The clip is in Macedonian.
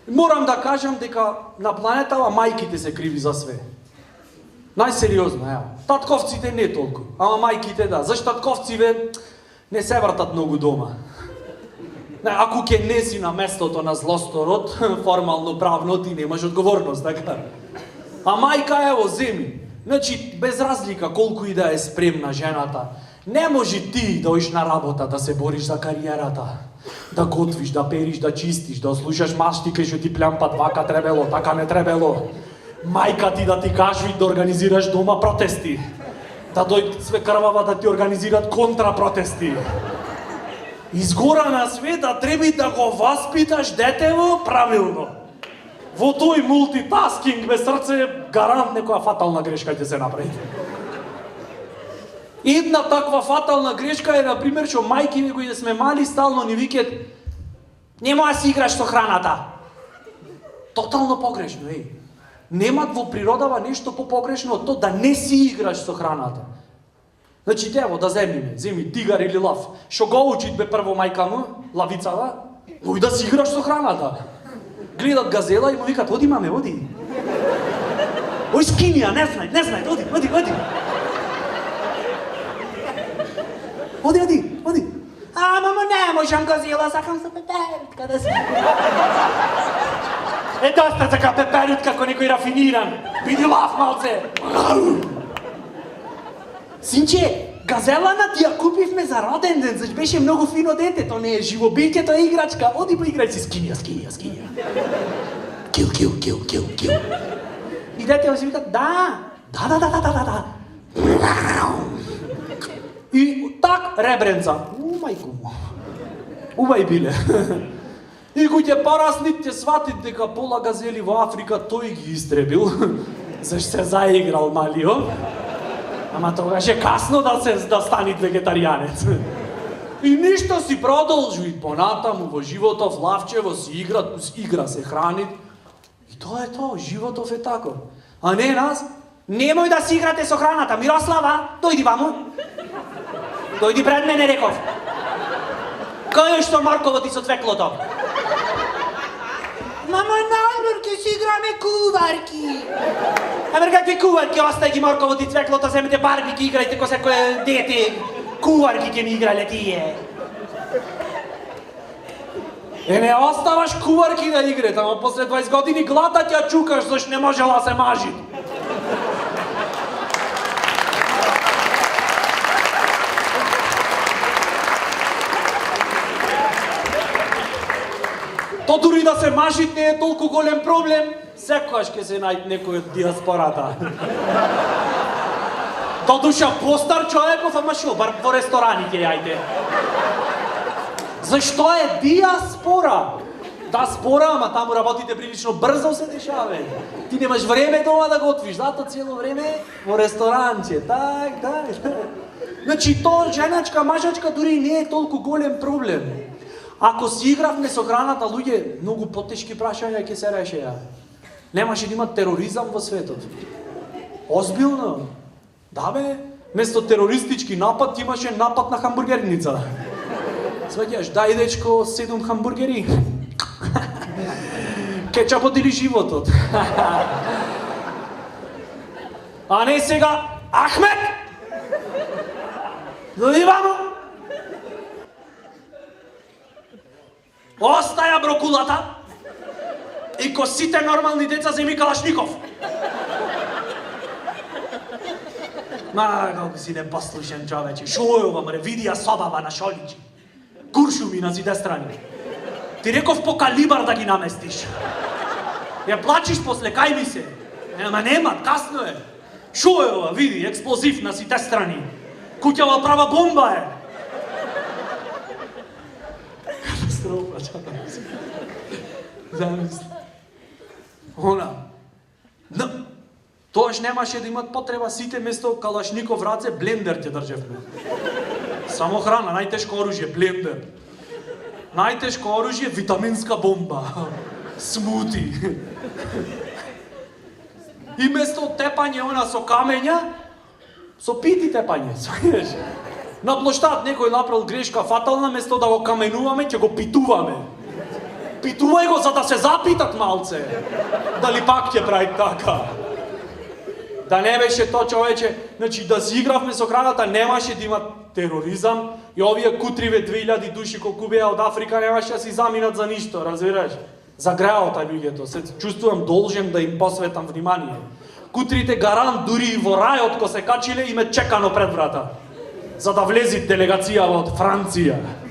Морам да кажам дека на планетава мајките се криви за све. Најсериозно, ево. Татковците не толку, ама мајките да. Зашто татковциве не се вртат многу дома. Ако ке не си на местото на злосторот, формално правно ти немаш одговорност, така? А мајка ево земи. Значи, без разлика колку и да е спремна жената, не може ти да оиш на работа да се бориш за кариерата, да готвиш, да периш, да чистиш, да слушаш маштика што ти плямпат вака требело, така не требело. Мајка ти да ти кажи да организираш дома протести, да дојдат све крвава да ти организират контрапротести. Изгора на света треба да го воспиташ детево правилно. Во тој мултитаскинг без срце гарант некоја фатална грешка ќе се направи. Една таква фатална грешка е, например, што мајкиве кои да сме мали стално ни викат нема да си играш со храната. Тотално погрешно, еј. Нема во природава нешто попогрешно од тоа да не си играш со храната. Значи, ево, да земи тигар или лав. Што го учит бе прво мајка му, лавицава, ој да си играш со храната. Гледат газела и му викат, оди маме, оди. Ој скинија, не знај, оди. Оди. А, мамо, не можам газела, сакам со пеперутка да си. Е, доста така пеперутка како некој рафиниран. Биди лав малце. Синче, газелана ти ја купивме за роден ден, заш беше многу фино дете, то не е живо билке, тоа е играчка. Оди поиграј си, скинија. Кил. И дете си викат, да. И так ребренца. Мајко му. Убај биле. И кој ќе пораснит, ќе сватит дека пола газели во Африка тој ги истребил, зашто се заиграл малио. Ама тогаш е касно да станит вегетаријанец. И ништо си продолжи понатаму во животов, лавчево си игра се храни. И тоа е тоа, животов е тако. А не нас, немој да си играте со храната, Мирослава, дојди ваму. Дојди пред мене, реков. Кај што морково ти со цвеклото? Мамо, најмор, ке си играме куварки. Амер, какви куварки? Остај ги морково ти цвеклото, земете барбики, играјте ко секој дете. Куварки ке ми играле тие. Не оставаш куварки да играте, ама после 20 години глата ќе чукаш, зашто не можела се мажи. То дури да се мажит не е толку голем проблем, секогаш ќе се најде некој од диаспората. То душа постар човеков, ама шо, бар во ресторани ќе јајде. Зашто е диаспора? Диаспора, ама таму работите прилично брзо се дешаве. Ти немаш време дома да готвиш, зато цело време во ресторанче, так. Значи, тоа женачка, мажачка дури не е толку голем проблем. Ако си игравме со храната, луѓе, многу потешки прашања ќе се решеја. Немаше да има тероризам во светот. Озбилно? Да бе, место терористички напад имаше напад на хамбургерница. Сваѓаш, дај дечко 7 хамбургери. Кетчапот или животот. А не сега, Ахмет! Дојди ваму! Остаја брокулата и ко сите нормални деца земи калашников. Ма, колку си непослушен човече. Шо е ова, мре, види ја собава на шоличи. Куршуми на сите страни. Ти реков по калибар да ги наместиш. Ја плачиш после, кај ми се. Ама нема, касно е. Шо е ова, види, експлозив на сите страни. Куќава права бомба е. Катастрофа, чакам. Замисли. Она. Тоаш немаше да имат потреба сите место калашников раце, блендер ќе држевме. Само храна, најтешко оружје, блендер. Најтешко оружје, витаминска бомба. Смути. И место тепање она со камења, со пити тепање. На плоштад некој направил грешка фатална, место да го каменуваме, ќе го питуваме. Питувај го за да се запитат малце. Дали пак ќе прави така. Да не беше то, човече, значи да си игравме со краната, немаше да има тероризам и овие кутриве 2000 души колку беа од Африка немаше да си заминат за ништо, разбираш? Загреал тај луѓето, се чувствувам должен да им посветам внимание. Кутрите гарант дури и во рајот ко се качиле и ме чекано пред врата, за да влези делегација од Франција.